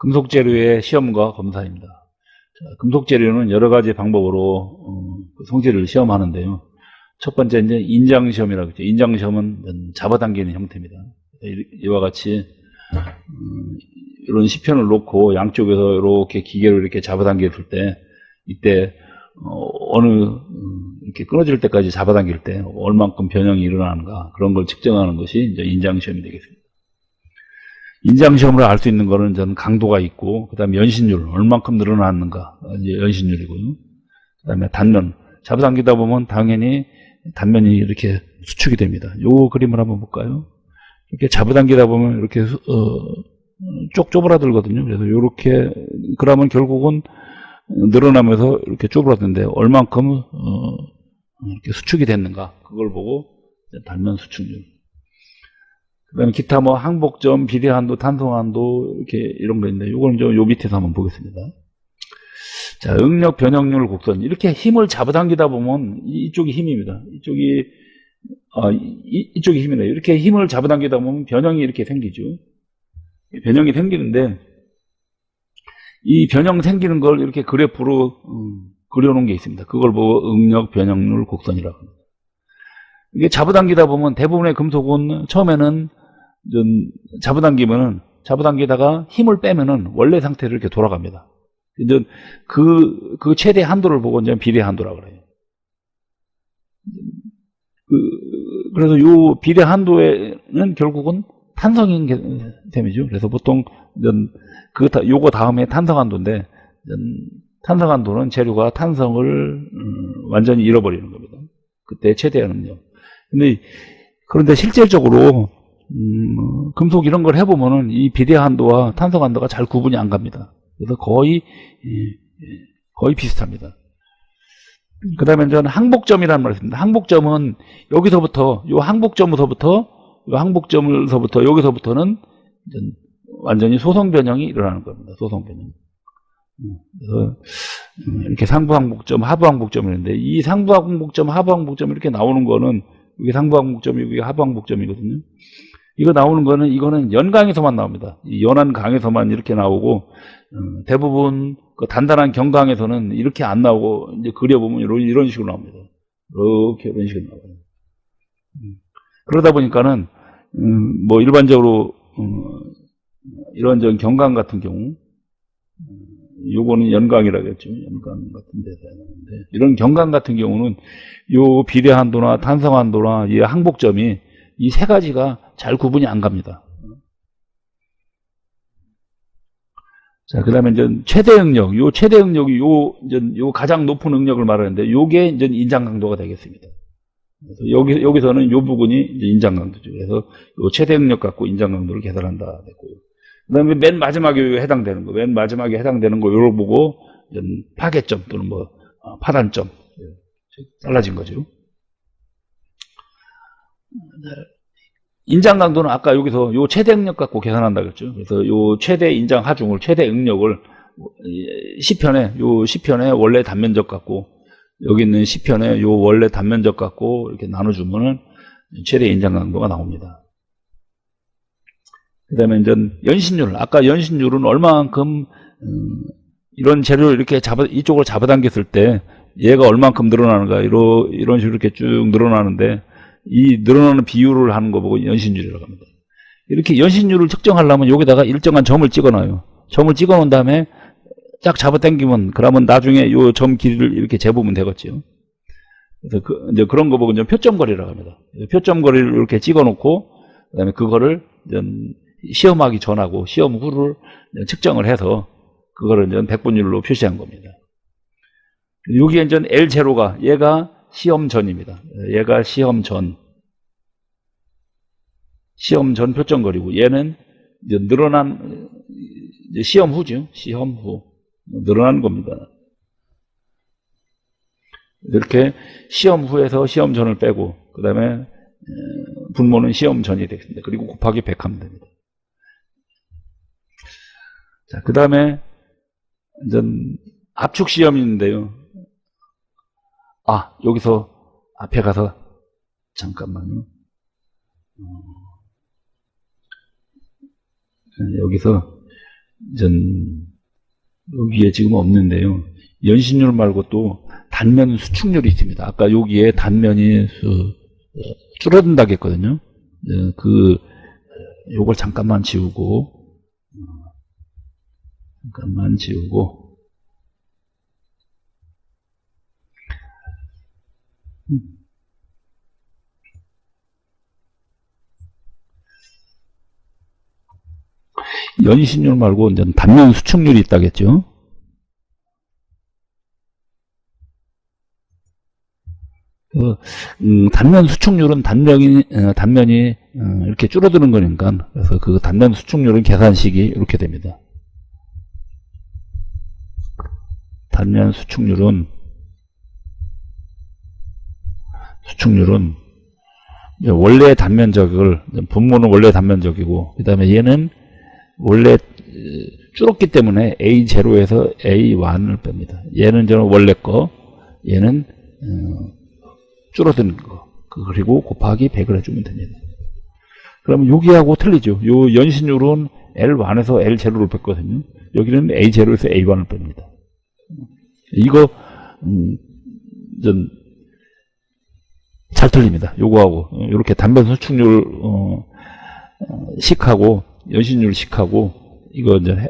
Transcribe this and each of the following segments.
금속 재료의 시험과 검사입니다. 자, 금속 재료는 여러 가지 방법으로 성질을 시험하는데요. 첫 번째 이제 인장 시험이라고 했죠. 인장 시험은 잡아당기는 형태입니다. 이와 같이 이런 시편을 놓고 양쪽에서 이렇게 기계로 이렇게 잡아당겼을 때, 이때 어느 이렇게 끊어질 때까지 잡아당길 때 얼만큼 변형이 일어나는가, 그런 걸 측정하는 것이 이제 인장 시험이 되겠습니다. 인장 시험을 알 수 있는 거는 저는 강도가 있고, 그 다음에 연신율, 얼만큼 늘어났는가, 이제 연신율이고요. 그 다음에 단면, 잡아당기다 보면 당연히 단면이 이렇게 수축이 됩니다. 요 그림을 한번 볼까요? 이렇게 잡아당기다 보면 이렇게 쭉 쪼그라들거든요. 그래서 이렇게 그러면 결국은 늘어나면서 이렇게 쪼그라드는데 얼만큼 이렇게 수축이 됐는가, 그걸 보고 단면 수축률. 그다음에 기타 뭐 항복점, 비례한도, 탄성한도 이렇게 이런 거 있는데 이건 좀 요 밑에서 한번 보겠습니다. 자, 응력 변형률 곡선. 이렇게 힘을 잡아당기다 보면 이쪽이 힘입니다. 이쪽이 힘이네요. 이렇게 힘을 잡아당기다 보면 변형이 이렇게 생기죠. 변형이 생기는데 이 변형 생기는 걸 이렇게 그래프로 그려놓은 게 있습니다. 그걸 보고 응력 변형률 곡선이라고 합니다. 이게 잡아당기다 보면 대부분의 금속은 처음에는 잡아당기다가 힘을 빼면은 원래 상태로 이렇게 돌아갑니다. 이제 그 최대 한도를 보고 이제 비례 한도라고 그래요. 그래서 요 비례 한도에는 결국은 탄성인 셈이죠. 그래서 보통 요거 다음에 탄성 한도인데, 탄성 한도는 재료가 탄성을 완전히 잃어버리는 겁니다. 그때 최대한은요. 그런데 실질적으로 금속 이런 걸 해보면은 이 비례 한도와 탄성 한도가 잘 구분이 안 갑니다. 그래서 거의 비슷합니다. 그 다음에 저는 항복점이라는 말이 있습니다. 항복점은 여기서부터, 여기서부터는 완전히 소성 변형이 일어나는 겁니다. 소성 변형. 그래서 이렇게 상부 항복점, 하부 항복점이었는데, 이 상부 항복점, 하부 항복점 이렇게 나오는 거는, 이게 상부 항복점이고 이게 하부 항복점이거든요. 이거 나오는 거는, 이거는 연강에서만 나옵니다. 이 연한 강에서만 이렇게 나오고, 대부분 그 단단한 경강에서는 이렇게 안 나오고, 이제 그려보면 이런 식으로 나옵니다. 이런 식으로 나와요. 그러다 보니까는 뭐 일반적으로 이런 경강 같은 경우, 요거는 연강이라고 했죠. 연강 같은 데서 나오는데, 이런 경강 같은 경우는 요 비례 한도나 탄성 한도나 이 항복점이 이 세 가지가 잘 구분이 안 갑니다. 자, 그 다음에 이제 최대 응력, 요 최대 응력이 요 가장 높은 응력을 말하는데, 요게 이제 인장 강도가 되겠습니다. 그래서 여기서는 요 부분이 이제 인장 강도죠. 그래서 요 최대 응력 갖고 인장 강도를 계산한다 됐고요. 그 다음에 맨 마지막에 해당되는 거, 요걸 보고 파괴점 또는 뭐 파단점 잘라진 거죠. 인장 강도는 아까 여기서 요 최대 응력 갖고 계산한다 그랬죠. 그래서 요 최대 인장 하중을, 최대 응력을 시편에 원래 단면적 갖고, 여기 있는 시편에 요 원래 단면적 갖고 이렇게 나눠주면은 최대 인장 강도가 나옵니다. 그 다음에 이제 연신율, 아까 연신율은 얼마만큼 이런 재료를 이렇게 이쪽으로 잡아당겼을 때 얘가 얼만큼 늘어나는가, 이런 식으로 이렇게 쭉 늘어나는데, 이 늘어나는 비율을 하는 거 보고 연신율이라고 합니다. 이렇게 연신율을 측정하려면 여기다가 일정한 점을 찍어놔요. 점을 찍어놓은 다음에 쫙 잡아당기면, 그러면 나중에 요 점 길이를 이렇게 재보면 되겠죠. 그래서 이제 그런 거 보고 이제 표점거리라고 합니다. 표점거리를 이렇게 찍어놓고, 그 다음에 그거를 시험하기 전하고 시험 후를 측정을 해서 그거를 이제 백분율로 표시한 겁니다. 여기에 이제 L0가 얘가 시험 전입니다. 얘가 시험 전 표점거리고, 얘는 이제 늘어난 이제 시험 후죠. 시험 후 늘어난 겁니다. 이렇게 시험 후에서 시험 전을 빼고, 그 다음에 분모는 시험 전이 되겠습니다. 그리고 곱하기 100 하면 됩니다. 자, 그 다음에 이제 압축 시험이 있는데요. 여기서 앞에 가서 잠깐만요. 여기서 전 여기에 지금 없는데요. 연신율 말고 또 단면 수축률이 있습니다. 아까 여기에 단면이 줄어든다고 했거든요. 요걸 잠깐만 지우고 연신율 말고 이제 단면 수축률이 있다겠죠. 단면 수축률은 단면이 이렇게 줄어드는 거니까, 그래서 그 단면 수축률은 계산식이 이렇게 됩니다. 단면 수축률은 원래 단면적을, 분모는 원래 단면적이고, 그 다음에 얘는 원래 줄었기 때문에 A0에서 A1을 뺍니다. 얘는 저는 원래 거, 얘는 줄어드는 거, 그리고 곱하기 100을 해주면 됩니다. 그러면 여기하고 틀리죠. 요 연신율은 L1에서 L0를 뺐거든요. 여기는 A0에서 A1을 뺍니다. 이거 좀 잘 틀립니다. 요거하고 이렇게 단면 수축률 식하고 연신율 식하고 이거 이제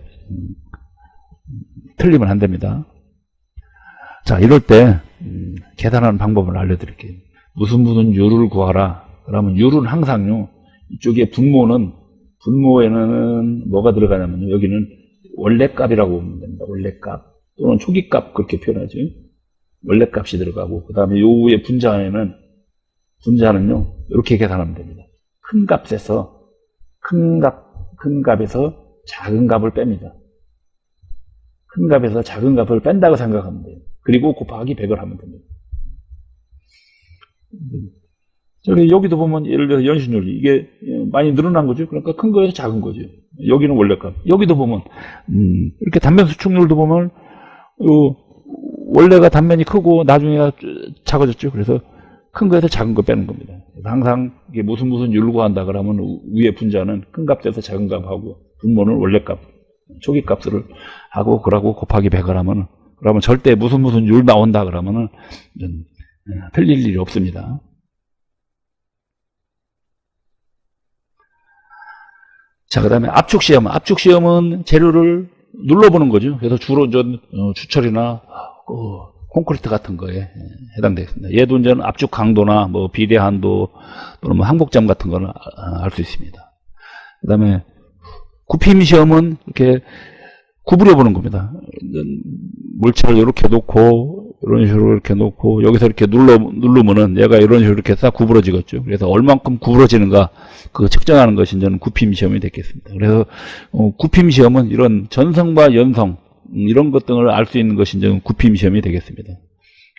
틀리면 안 됩니다. 자, 이럴 때 계산하는 방법을 알려드릴게요. 무슨 율을 구하라. 그러면 율은 항상요, 이쪽에 분모에는 뭐가 들어가냐면요, 여기는 원래값이라고 보면 됩니다. 원래값 또는 초기값, 그렇게 표현하죠. 원래값이 들어가고, 그 다음에 요 위에 분자는요 이렇게 계산하면 됩니다. 큰 값에서 작은 값을 뺍니다. 큰 값에서 작은 값을 뺀다고 생각하면 돼요. 그리고 곱하기 100을 하면 됩니다. 여기도 보면 예를 들어 연신율이 이게 많이 늘어난 거죠. 그러니까 큰 거에서 작은 거죠. 여기는 원래값. 여기도 보면 이렇게 단면 수축률도 보면 원래가 단면이 크고 나중에 작아졌죠. 그래서 큰 거에서 작은 거 빼는 겁니다. 항상 이게 무슨 율을 구한다 그러면 위에 분자는 큰 값에서 작은 값하고 분모는 원래값, 초기값을 하고 그러고 곱하기 100을 하면, 그러면 절대 무슨 율 나온다 그러면은 틀릴 일이 없습니다. 자, 그 다음에 압축시험. 압축시험은 재료를 눌러보는 거죠. 그래서 주로 주철이나 콘크리트 같은 거에 해당되겠습니다. 얘도 이제 압축 강도나 뭐 비대 한도 또는 뭐 항복점 같은 거는 알 수 있습니다. 그 다음에 굽힘 시험은 이렇게 구부려 보는 겁니다. 물체를 이렇게 놓고 이런 식으로 이렇게 놓고 여기서 이렇게 누르면은 얘가 이런 식으로 이렇게 싹 구부러지겠죠. 그래서 얼만큼 구부러지는가 그 측정하는 것이 이제 굽힘 시험이 되겠습니다. 그래서 굽힘 시험은 이런 전성과 연성 이런 것 등을 알 수 있는 것이 이제 굽힘 시험이 되겠습니다.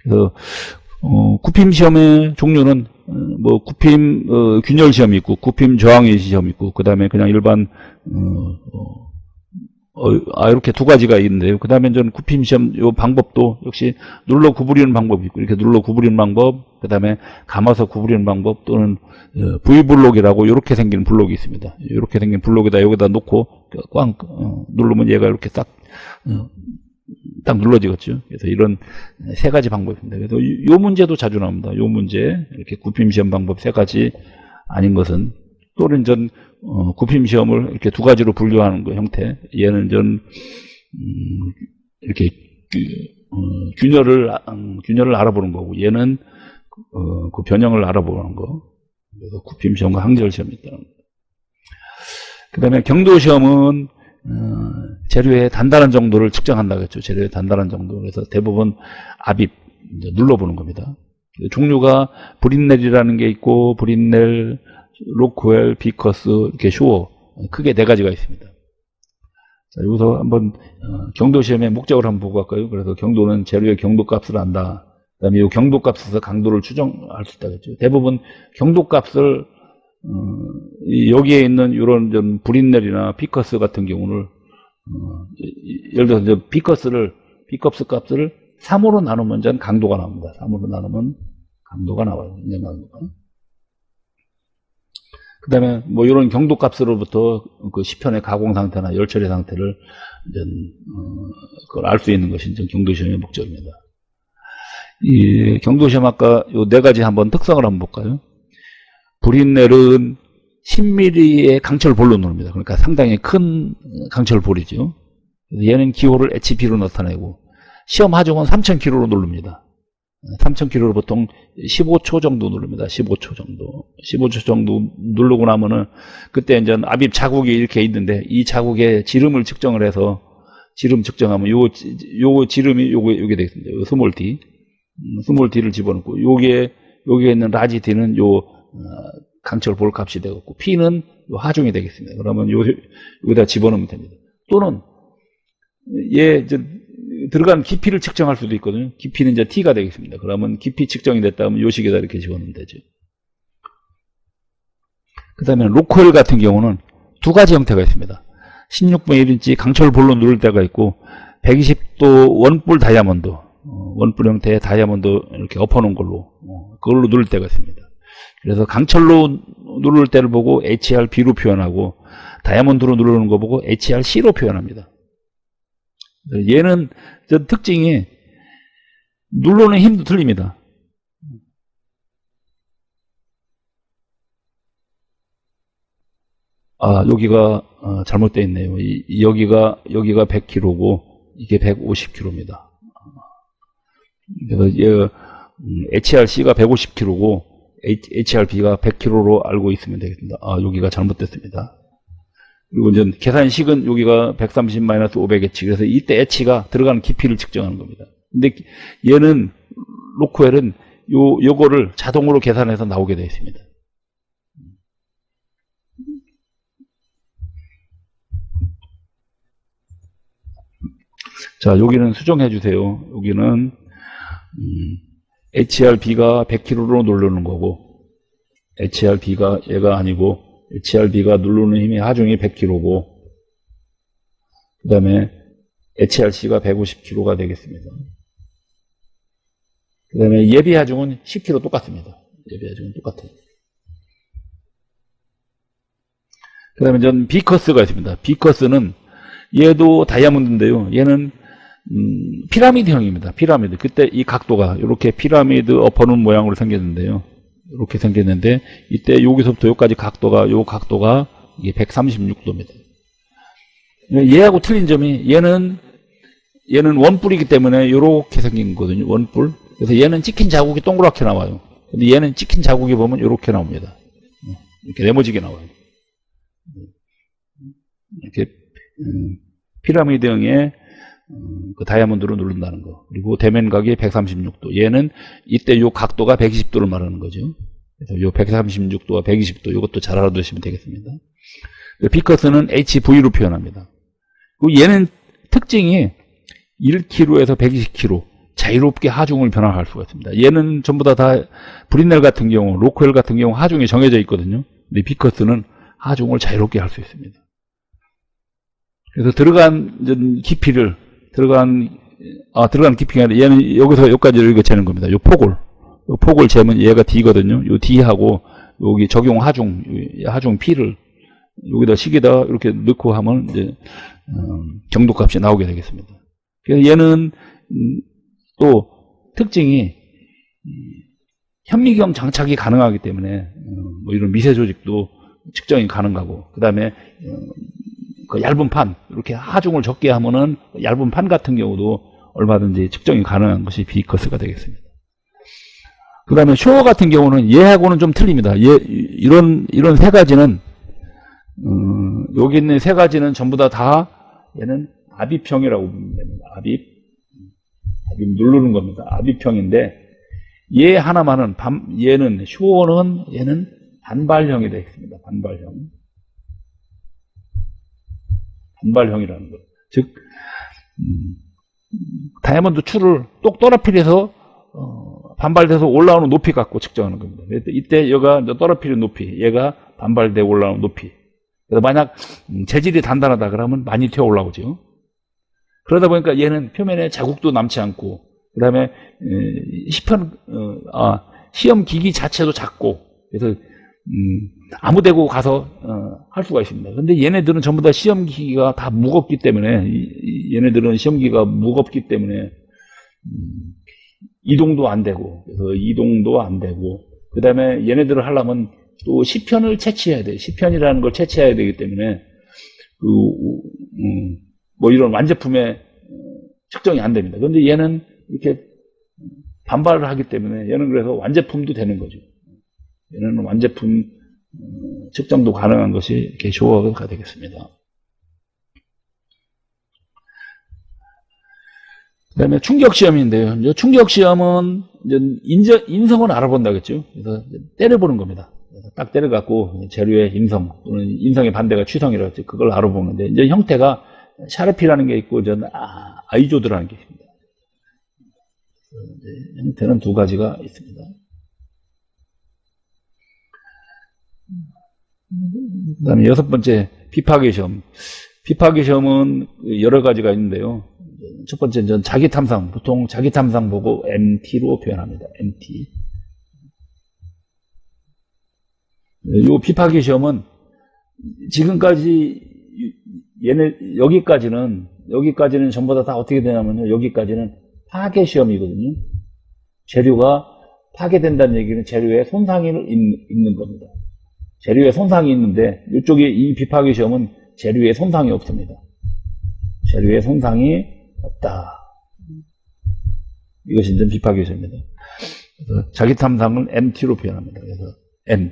그래서 굽힘 시험의 종류는 뭐 굽힘 균열 시험이 있고 굽힘 저항의 시험이 있고 그 다음에 그냥 일반 이렇게 두 가지가 있는데요. 그 다음에 저는 굽힘 시험 요 방법도 역시 눌러 구부리는 방법이 있고 이렇게 눌러 구부리는 방법, 그 다음에 감아서 구부리는 방법 또는 V블록이라고 이렇게 생긴 블록이 있습니다. 이렇게 생긴 블록에다 여기다 놓고 꽝 누르면 얘가 이렇게 딱 눌러지겠죠. 그래서 이런 세 가지 방법입니다. 그래서 요 문제도 자주 나옵니다. 요 문제 이렇게 굽힘 시험 방법 세 가지 아닌 것은 또는 전 굽힘 시험을 이렇게 두 가지로 분류하는 그 형태. 얘는 전 이렇게 균열을 알아보는 거고 얘는 그 변형을 알아보는 거. 그래서 굽힘 시험과 항절 시험이 있다는 거. 그다음에 경도 시험은 재료의 단단한 정도를 측정한다고 했죠. 재료의 단단한 정도. 그래서 대부분 압입 눌러보는 겁니다. 종류가 브린넬이라는 게 있고 브린넬, 로크웰, 비커스, 이렇게 쇼어 크게 네 가지가 있습니다. 자, 여기서 한번 경도 시험의 목적을 한번 보고 갈까요? 그래서 경도는 재료의 경도 값을 안다. 그다음에 이 경도 값에서 강도를 추정할 수 있다겠죠. 대부분 경도 값을 여기에 있는 이런 좀 브린넬이나 피커스 같은 경우는 예를 들어서 이제 피커스 값을 3으로 나누면 전 강도가 나옵니다. 3으로 나누면 강도가 나와요. 그 다음에 뭐 이런 경도 값으로부터 그 시편의 가공 상태나 열 처리 상태를 이제, 그걸 알 수 있는 것이 이제 경도시험의 목적입니다. 이 경도시험 아까 요 네 가지 한번 특성을 한번 볼까요? 브린넬은 10mm의 강철볼로 누릅니다. 그러니까 상당히 큰 강철볼이죠. 얘는 기호를 HP로 나타내고, 시험 하중은 3000kg로 누릅니다. 3000kg로 보통 15초 정도 누릅니다. 15초 정도. 15초 정도 누르고 나면은, 그때 이제 압입 자국이 이렇게 있는데, 이 자국에 지름을 측정을 해서, 지름 측정하면, 요 지름이 요게 되겠습니다. 요 스몰 D. 스몰 D를 집어넣고, 여기에 있는 라지 D는 강철 볼 값이 되겠고, P는 요 하중이 되겠습니다. 그러면 여기다 집어넣으면 됩니다. 또는, 들어간 깊이를 측정할 수도 있거든요. 깊이는 이제 T가 되겠습니다. 그러면 깊이 측정이 됐다면 요 식에다 이렇게 집어넣으면 되죠. 그 다음에 로코일 같은 경우는 두 가지 형태가 있습니다. 16분의 1인치 강철 볼로 누를 때가 있고, 120도 원뿔 다이아몬드, 원뿔 형태의 다이아몬드 이렇게 엎어놓은 걸로, 그걸로 누를 때가 있습니다. 그래서 강철로 누를 때를 보고 HRB로 표현하고, 다이아몬드로 누르는 거 보고 HRC로 표현합니다. 얘는 특징이 누르는 힘도 틀립니다. 여기가 잘못되어 있네요. 여기가 100kg고 이게 150kg입니다. 그래서 HRC가 150kg고 HRB가 100kg로 알고 있으면 되겠습니다. 여기가 잘못됐습니다. 그리고 이제 계산식은 여기가 130-500H. 그래서 이때 H가 들어가는 깊이를 측정하는 겁니다. 근데 얘는, 로코엘은 요거를 자동으로 계산해서 나오게 되어 있습니다. 자, 여기는 수정해 주세요. 여기는, HRB가 100kg로 누르는 거고, HRB가 얘가 아니고, HRB가 누르는 힘의 하중이 100kg고, 그 다음에 HRC가 150kg가 되겠습니다. 그 다음에 예비 하중은 10kg 똑같습니다. 예비 하중은 똑같아요. 그 다음에 전 비커스가 있습니다. 비커스는 얘도 다이아몬드인데요. 얘는 피라미드형입니다. 피라미드. 그때 이 각도가 이렇게 피라미드 엎어놓은 모양으로 생겼는데요. 이렇게 생겼는데, 이때 여기서부터 여기까지 요 각도가 이게 136도입니다. 얘하고 틀린 점이, 얘는 원뿔이기 때문에 이렇게 생긴 거거든요. 원뿔. 그래서 얘는 찍힌 자국이 동그랗게 나와요. 근데 얘는 찍힌 자국이 보면 이렇게 나옵니다. 이렇게 네모지게 나와요. 이렇게 피라미드형의 그 다이아몬드로 누른다는 거. 그리고 대면각이 136도. 얘는 이때 요 각도가 120도를 말하는 거죠. 그래서 요 136도와 120도, 이것도 잘 알아두시면 되겠습니다. 비커스는 HV로 표현합니다. 그리고 얘는 특징이 1kg에서 120kg 자유롭게 하중을 변화할 수가 있습니다. 얘는 전부 다 브린넬 같은 경우, 로코엘 같은 경우 하중이 정해져 있거든요. 근데 비커스는 하중을 자유롭게 할 수 있습니다. 그래서 들어간 깊이를, 들어간 깊이가 아니라 얘는 여기서 여기까지 이렇게 재는 겁니다. 요 폭을 재면 얘가 D거든요. 요 D하고 여기 적용 하중 P를 여기다 식에다 이렇게 넣고 하면 이제 정도값이 나오게 되겠습니다. 그래서 얘는 또 특징이 현미경 장착이 가능하기 때문에 뭐 이런 미세 조직도 측정이 가능하고, 그 다음에 그 얇은 판, 이렇게 하중을 적게 하면은 얇은 판 같은 경우도 얼마든지 측정이 가능한 것이 비커스가 되겠습니다. 그 다음에 쇼어 같은 경우는 얘하고는 좀 틀립니다. 이런 세 가지는, 여기 있는 세 가지는 전부 다 얘는 압입형이라고 보면 됩니다. 압입 누르는 겁니다. 압입형인데, 얘 하나만은, 얘는, 쇼어는, 얘는 반발형이 되겠습니다. 반발형이라는 것. 즉, 다이아몬드 추를 똑 떨어뜨려서 반발돼서 올라오는 높이 갖고 측정하는 겁니다. 이때 얘가 떨어뜨리는 높이, 얘가 반발돼 올라오는 높이. 그래서 만약 재질이 단단하다 그러면 많이 튀어 올라오죠. 그러다 보니까 얘는 표면에 자국도 남지 않고, 그 다음에 시험 기기 자체도 작고, 그래서 아무 데고 가서 할 수가 있습니다. 근데 얘네들은 전부 다 시험기가 다 무겁기 때문에 얘네들은 시험기가 무겁기 때문에 이동도 안 되고, 그래서 이동도 안 되고, 그 다음에 얘네들을 하려면 또 시편을 채취해야 돼. 시편이라는 걸 채취해야 되기 때문에 뭐 이런 완제품에 측정이 안 됩니다. 그런데 얘는 이렇게 반발을 하기 때문에 얘는 그래서 완제품도 되는 거죠. 얘는 완제품 측정도 가능한 것이 이렇게 쇼어가 되겠습니다. 그 다음에 충격시험인데요. 이제 충격시험은 이제 인성을 알아본다겠죠. 그래서 때려보는 겁니다. 그래서 딱 때려갖고 재료의 인성 또는 인성의 반대가 취성이라고 했죠. 그걸 알아보는데 이제 형태가 샤르피라는 게 있고 저는 아이조드라는 게 있습니다. 형태는 두 가지가 있습니다. 그 다음에 여섯 번째 비파괴 시험. 비파괴 시험은 여러 가지가 있는데요. 첫 번째는 자기 탐상. 보통 자기 탐상 보고 MT로 표현합니다. MT. 이 비파괴 시험은 지금까지 여기까지는 전부 다 어떻게 되냐면요. 여기까지는 파괴 시험이거든요. 재료가 파괴된다는 얘기는 재료에 손상이 있는 겁니다. 재료에 손상이 있는데 이쪽에 이 비파괴 시험은 재료에 손상이 없습니다. 재료에 손상이 없다. 이것이 이제 비파괴 시험입니다. 그래서 자기 탐상을 MT로 표현합니다. 그래서 M,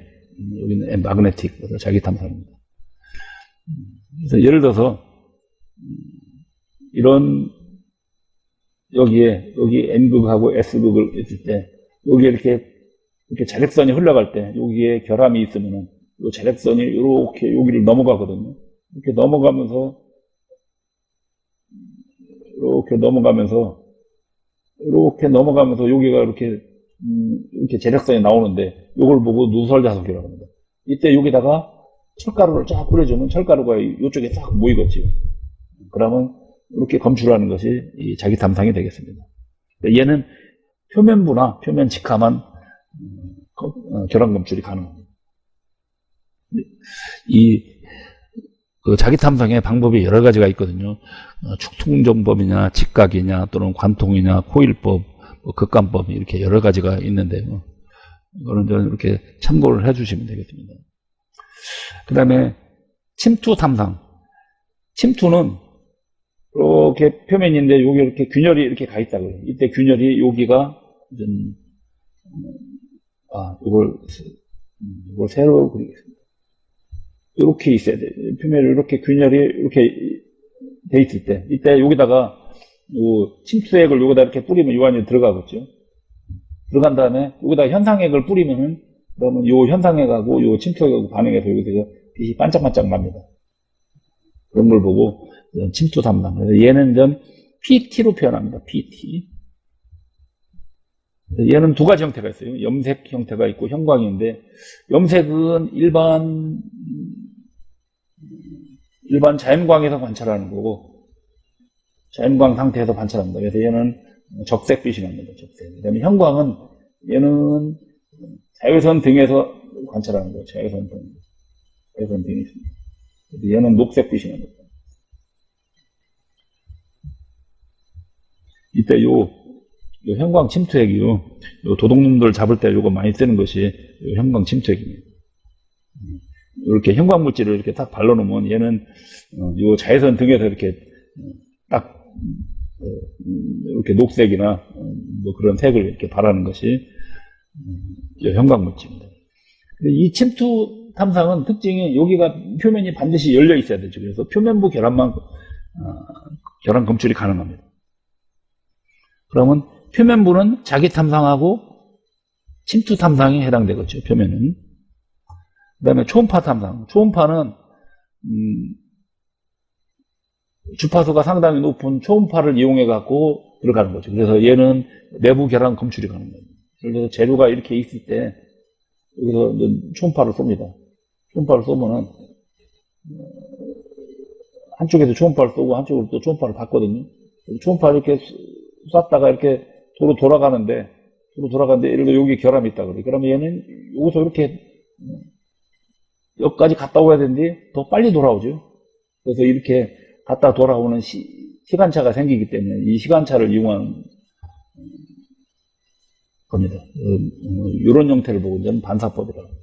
여기는 M 마그네틱, 그래서 자기 탐상입니다. 그래서 예를 들어서 이런 여기 N극하고 S극을 했을 때 여기에 이렇게 자력선이 흘러갈 때 여기에 결함이 있으면은 이 자력선이 이렇게 여기를 넘어가거든요. 이렇게 넘어가면서 여기가 이렇게 자력선이 나오는데 이걸 보고 누설자석이라고 합니다. 이때 여기다가 철가루를 쫙 뿌려주면 철가루가 이쪽에 싹 모이겠죠. 그러면 이렇게 검출하는 것이 이 자기 탐상이 되겠습니다. 얘는 표면부나 표면 직하만 결함 검출이 가능합니다. 그 자기 탐상의 방법이 여러 가지가 있거든요. 축통정법이냐, 직각이냐, 또는 관통이냐, 코일법, 극관법 이렇게 여러 가지가 있는데요. 이거는 좀 이렇게 참고를 해주시면 되겠습니다. 그 다음에 침투 탐상. 침투는 이렇게 표면인데 여기 이렇게 균열이 이렇게 가 있다고요. 이때 균열이 여기가 이걸 세로 그리겠습니다. 이렇게 있어야 돼요. 표면에 이렇게 균열이 이렇게 돼 있을 때, 이때 여기다가 요 침투액을 여기다 이렇게 뿌리면 요 안에 들어가겠죠. 들어간 다음에 여기다 현상액을 뿌리면은 그러면 요 현상액하고 요 침투액하고 반응해서 여기서 빛이 반짝반짝 납니다. 그런 걸 보고 침투 탐상. 그래서 얘는 좀 PT로 표현합니다. PT. 얘는 두 가지 형태가 있어요. 염색 형태가 있고 형광인데, 염색은 일반 자연광에서 관찰하는 거고, 자연광 상태에서 관찰합니다. 그래서 얘는 적색빛이 납니다. 적색. 그 다음에 형광은 얘는 자외선 등에서 관찰하는 거예요. 자외선 등이 있습니다. 그래서 얘는 녹색빛이 납니다. 이때 요 형광 침투액이요. 요 도둑놈들 잡을 때 요거 많이 쓰는 것이 요 형광 침투액입니다. 이렇게 형광 물질을 이렇게 딱 발라놓으면 얘는 요 자외선 등에서 이렇게 딱 이렇게 녹색이나 뭐 그런 색을 이렇게 바라는 것이 요 형광 물질입니다. 이 침투 탐상은 특징이 여기가 표면이 반드시 열려 있어야 되죠. 그래서 표면부 결함만 결함 검출이 가능합니다. 그러면 표면부는 자기 탐상하고 침투 탐상에 해당되겠죠. 표면은. 그 다음에 초음파 탐상. 초음파는 주파수가 상당히 높은 초음파를 이용해 갖고 들어가는 거죠. 그래서 얘는 내부 결함 검출이 가능합니다. 그래서 재료가 이렇게 있을 때 여기서 초음파를 쏩니다. 초음파를 쏘면은 한쪽에서 초음파를 쏘고 한쪽으로 또 초음파를 받거든요. 초음파를 이렇게 쐈다가 이렇게 도로 돌아가는데 예를 들어 여기 결함이 있다 그래. 그러면 얘는 여기서 이렇게 여기까지 갔다 오야 되는데 더 빨리 돌아오죠. 그래서 이렇게 갔다 돌아오는 시간차가 생기기 때문에 이 시간차를 이용하는 겁니다. 이런 형태를 보고 저는 반사법이라고 합니다.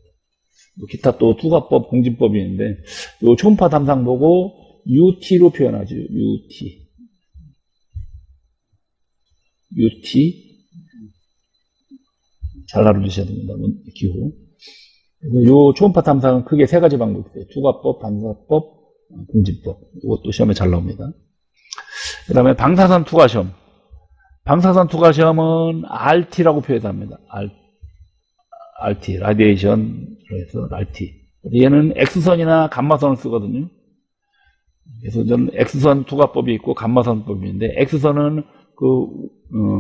기타 또 투가법, 공진법이 있는데 이 초음파 담상 보고 UT로 표현하죠. UT 잘 알아두셔야 됩니다. 기호. 이 초음파 탐사는 크게 세 가지 방법이 있어요. 투과법, 반사법, 공진법. 이것도 시험에 잘 나옵니다. 그 다음에 방사선 투과시험. 방사선 투과시험은 RT라고 표현합니다. RT, 라디에이션, 그래서 RT. 얘는 X선이나 감마선을 쓰거든요. 그래서 저는 X선 투과법이 있고 감마선법이 있는데, X선은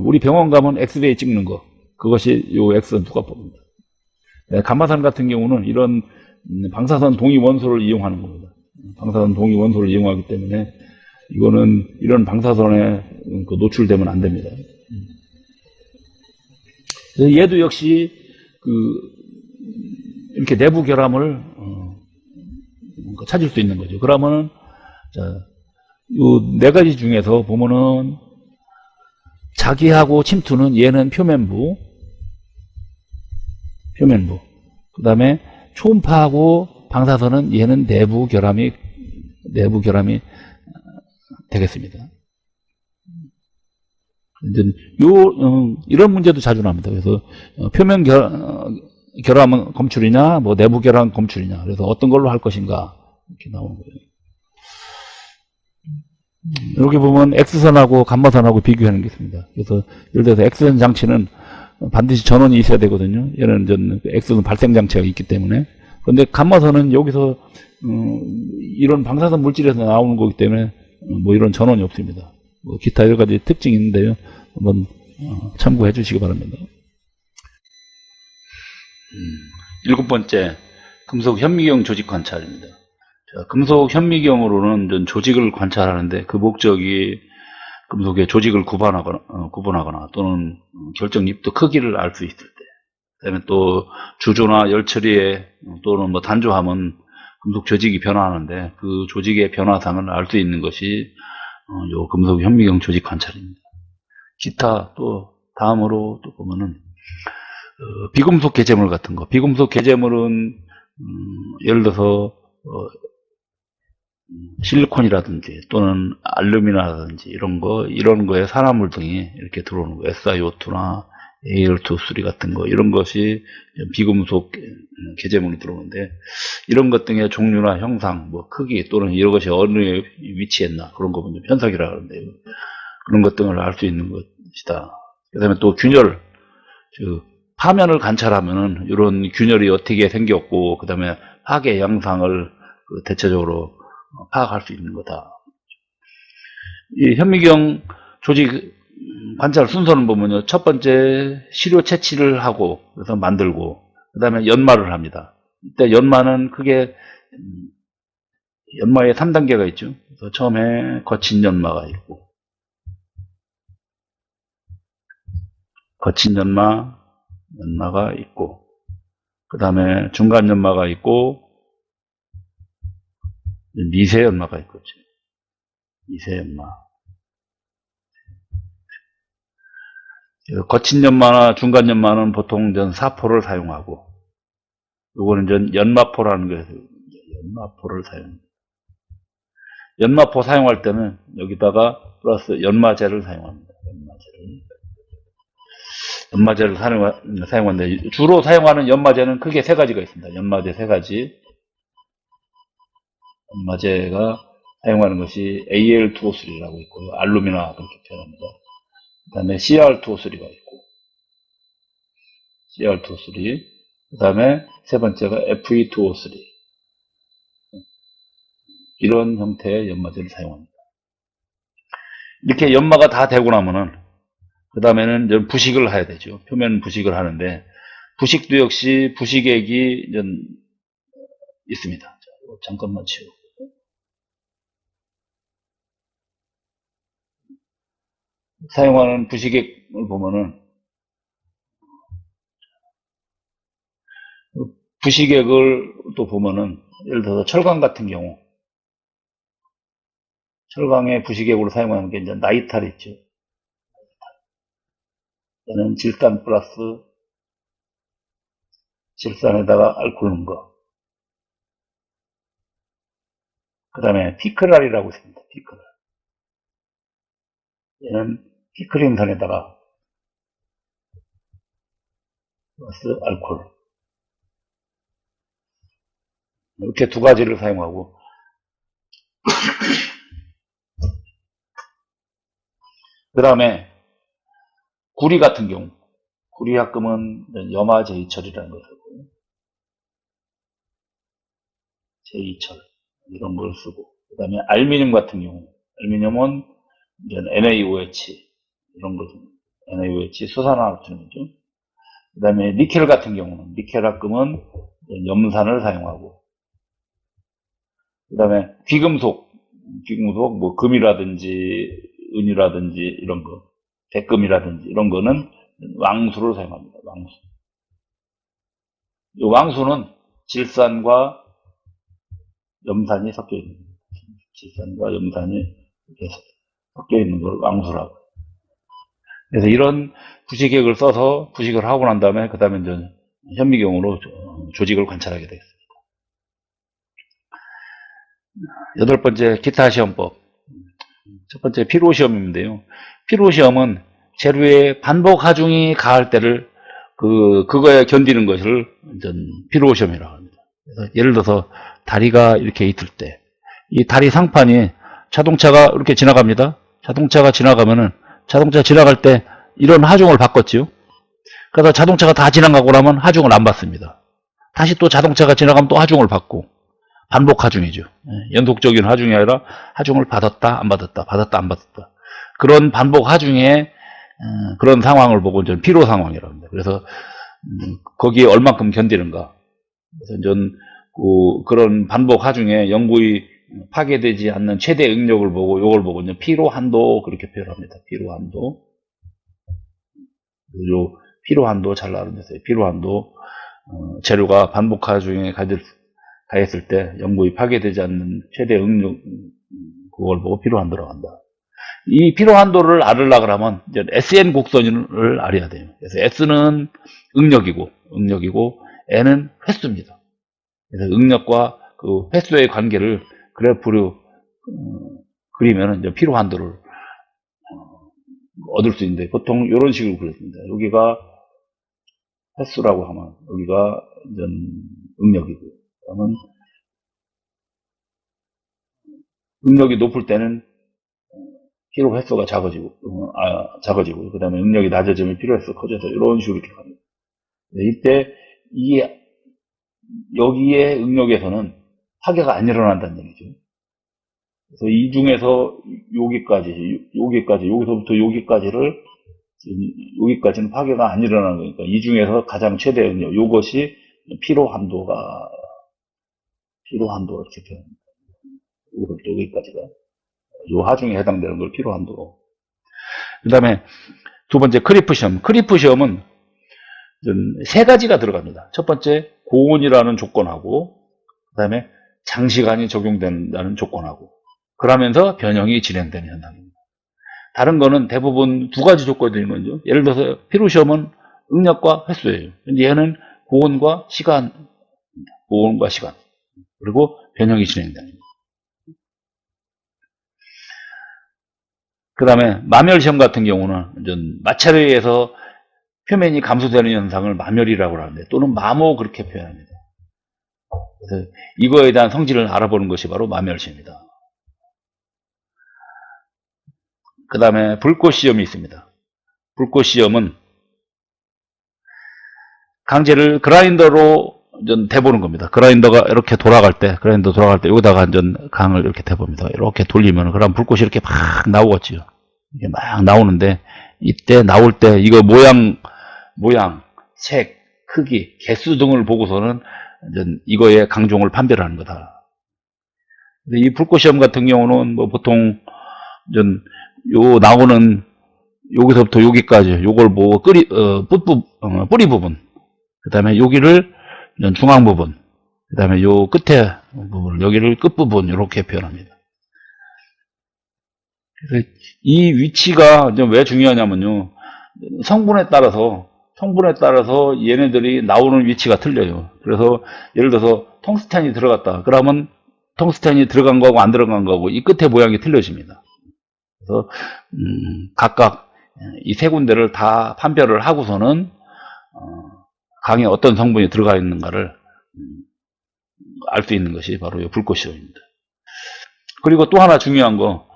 우리 병원 가면 엑스레이 찍는 거. 그것이 요 X선 투과법입니다. 감마선 같은 경우는 이런 방사선 동위 원소를 이용하는 겁니다. 방사선 동위 원소를 이용하기 때문에 이거는 이런 방사선에 노출되면 안 됩니다. 얘도 역시 이렇게 내부 결함을 찾을 수 있는 거죠. 그러면은 요 네 가지 중에서 보면은 자기하고 침투는 얘는 표면부. 그 다음에 초음파하고 방사선은 얘는 내부 결함이 되겠습니다. 이런 문제도 자주 나옵니다. 그래서 표면 결함은 검출이냐, 뭐 내부 결함 검출이냐. 그래서 어떤 걸로 할 것인가 이렇게 나오는 거예요. 여기 보면 X선하고 감마선하고 비교하는 게 있습니다. 그래서 예를 들어서 X선 장치는 반드시 전원이 있어야 되거든요. 얘는 X선 발생 장치가 있기 때문에. 그런데 감마선은 여기서 이런 방사선 물질에서 나오는 거기 때문에 뭐 이런 전원이 없습니다. 뭐 기타 여러 가지 특징이 있는데요. 한번 참고해 주시기 바랍니다. 7번째, 금속 현미경 조직 관찰입니다. 자, 금속 현미경으로는 조직을 관찰하는데 그 목적이 금속의 조직을 구분하거나 또는 결정 입도 크기를 알 수 있을 때, 그다음에 또 주조나 열 처리에 또는 뭐 단조하면 금속 조직이 변화하는데 그 조직의 변화상을 알 수 있는 것이 요 금속 현미경 조직 관찰입니다. 기타 또 다음으로 또 보면은 비금속 개재물 같은 거. 비금속 개재물은 예를 들어서 실리콘이라든지 또는 알루미늄이라든지 이런 거에 산화물 등이 이렇게 들어오는 거. SiO2나 Al2O3 같은 거, 이런 것이 비금속 개재물이 들어오는데, 이런 것 등의 종류나 형상, 뭐 크기 또는 이런 것이 어느 위치에 있나, 그런 거 보면 편석이라고 하는데요. 그런 것 등을 알 수 있는 것이다. 그 다음에 또 균열, 파면을 관찰하면은 이런 균열이 어떻게 생겼고, 그 다음에 파괴 양상을 대체적으로 파악할 수 있는 거다. 이 현미경 조직 관찰 순서는 보면요. 첫 번째 시료 채취를 하고 그래서 만들고, 그 다음에 연마를 합니다. 이때 연마는 크게 연마에 3단계가 있죠. 그래서 처음에 거친 연마가 있고, 연마가 있고, 그 다음에 중간 연마가 있고, 미세 연마가 있고, 미세 연마. 거친 연마나 중간 연마는 보통 사포를 사용하고, 요거는 연마포라는 거예요. 연마포를 사용합니다. 연마포 사용할 때는 여기다가 플러스 연마제를 사용합니다. 연마제를 사용하는데, 주로 사용하는 연마제는 크게 세 가지가 있습니다. 연마제 세 가지. 연마제가 사용하는 것이 Al2O3라고 있고, 알루미늄 그렇게 표현합니다. 그 다음에 Cr2O3가 있고, Cr2O3. 그 다음에 세 번째가 Fe2O3. 이런 형태의 연마제를 사용합니다. 이렇게 연마가 다 되고 나면은, 그 다음에는 부식을 해야 되죠. 표면 부식을 하는데, 부식도 역시 부식액이 있습니다. 자, 잠깐만 치우고. 사용하는 부식액을 보면은, 부식액을 또 보면은, 예를 들어서 철강 같은 경우, 철강의 부식액으로 사용하는 게 이제 나이탈 있죠. 얘는 질산 플러스 질산에다가 알코올 넣은 거. 그 다음에 피크랄이라고 있습니다. 피크랄. 얘는 피크린산에다가 플러스 알코올. 이렇게 두 가지를 사용하고, 그 다음에 구리 같은 경우, 구리약금은 염화제이철이라는 걸 쓰고, 제이철 이런 걸 쓰고, 그 다음에 알미늄 같은 경우, 알미늄은 NaOH 이런 거죠. NaOH 수산화학중이죠. 그 다음에 니켈 같은 경우는, 니켈합금은 염산을 사용하고, 그 다음에 귀금속 뭐 금이라든지 은이라든지 이런 거, 백금이라든지 이런 거는 왕수를 사용합니다. 왕수. 이 왕수는 질산과 염산이 섞여 있는 거예요. 질산과 염산이 이렇게 섞여 있는 걸 왕수라고. 그래서 이런 부식액을 써서 부식을 하고 난 다음에 그 다음에 이제 현미경으로 조직을 관찰하게 되겠습니다. 여덟 번째, 기타 시험법. 첫 번째, 피로 시험인데요. 피로 시험은 재료의 반복 하중이 가할 때를 그거에 견디는 것을 피로 시험이라고 합니다. 그래서 예를 들어서 다리가 이렇게 있을 때, 이 다리 상판이 자동차가 이렇게 지나갑니다. 자동차가 지나가면은 자동차 지나갈 때 이런 하중을 받겠지요. 그래서 자동차가 다 지나가고 나면 하중을 안 받습니다. 다시 또 자동차가 지나가면 또 하중을 받고, 반복 하중이죠. 연속적인 하중이 아니라 하중을 받았다 안 받았다 받았다 안 받았다, 그런 반복 하중의 그런 상황을 보고 저는 피로 상황이라고 합니다. 그래서 거기에 얼만큼 견디는가. 그래서 전 그런 반복 하중에 영구히 파괴되지 않는 최대 응력을 보고, 요걸 보고 이제 피로 한도 그렇게 표현합니다. 피로 한도. 요 피로 한도 잘 알아주세요. 피로 한도. 재료가 반복 하중에 가했을 때 영구히 파괴되지 않는 최대 응력, 그걸 보고 피로 한도라고 한다. 이 피로 한도를 알으려고 하면 이제 SN 곡선을 알아야 돼요. 그래서 S는 응력이고 N은 횟수입니다. 그래서 응력과 그 횟수의 관계를 그래프로 그리면 이제 피로 한도를 얻을 수 있는데, 보통 이런 식으로 그렸습니다. 여기가 횟수라고 하면 여기가 이제 응력이고, 그러면 응력이 높을 때는 피로 횟수가 작아지고, 그 다음에 응력이 낮아지면 피로 횟수가 커져서 이런 식으로 이렇게 갑니다. 이때 여기에 응력에서는 파괴가 안 일어난다는 얘기죠. 그래서 이 중에서 여기서부터 여기까지는 파괴가 안 일어나는 거니까, 이 중에서 가장 최대 응력, 이것이 피로 한도가 이렇게 표현합니다. 여기까지가 요 하중에 해당되는 걸 피로 한도로. 그 다음에 두 번째, 크리프 시험. 크리프 시험은 세 가지가 들어갑니다. 첫 번째, 고온이라는 조건하고, 그 다음에 장시간이 적용된다는 조건하고, 그러면서 변형이 진행되는 현상입니다. 다른 거는 대부분 두 가지 조건이 되는 거죠. 예를 들어서 피로 시험은 응력과 횟수예요. 근데 얘는 고온과 시간, 그리고 변형이 진행됩니다. 그 다음에 마멸 시험 같은 경우는 마찰에 의해서 표면이 감소되는 현상을 마멸이라고 하는데, 또는 마모 그렇게 표현합니다. 그래서 이거에 대한 성질을 알아보는 것이 바로 마멸 시험입니다. 그 다음에 불꽃 시험이 있습니다. 불꽃 시험은 강제를 그라인더로 대보는 겁니다. 그라인더 돌아갈 때 여기다가 강을 이렇게 대봅니다. 이렇게 돌리면 그럼 불꽃이 이렇게 막 나오겠지요. 이게 막 나오는데, 이때 나올 때 이거 모양, 색, 크기, 개수 등을 보고서는 이거의 강종을 판별하는 거다. 이 불꽃 시험 같은 경우는 뭐 보통 요 나오는 여기서부터 여기까지 요걸 보고 뿌리 부분, 그 다음에 여기를 중앙 부분, 그 다음에 요 끝에 부분, 여기를 끝부분, 이렇게 표현합니다. 그래서 이 위치가 왜 중요하냐면요. 성분에 따라서 얘네들이 나오는 위치가 틀려요. 그래서 예를 들어서 텅스텐이 들어갔다. 그러면 텅스텐이 들어간 거하고 안 들어간 거하고 이 끝에 모양이 틀려집니다. 그래서 각각 이 세 군데를 다 판별을 하고서는 강에 어떤 성분이 들어가 있는가를 알 수 있는 것이 바로 이 불꽃 시험입니다. 그리고 또 하나 중요한 거,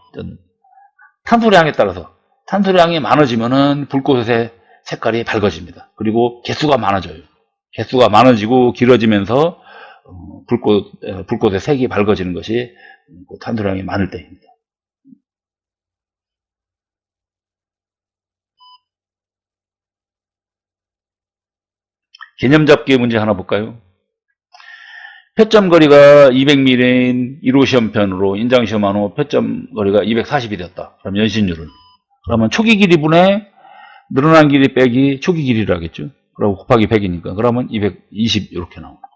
탄소량에 따라서 탄소량이 많아지면은 불꽃의 색깔이 밝아집니다. 그리고 개수가 많아져요. 개수가 많아지고 길어지면서 불꽃의 색이 밝아지는 것이 탄소량이 많을 때입니다. 개념 잡기 문제 하나 볼까요? 표점 거리가 200mm인 1호 시험편으로 인장 시험한 후 표점 거리가 240이 되었다. 그럼 연신율은? 그러면 초기 길이분의 늘어난 길이 빼기 초기 길이라겠죠. 그리고 곱하기 100이니까. 그러면 220 이렇게 나옵니다.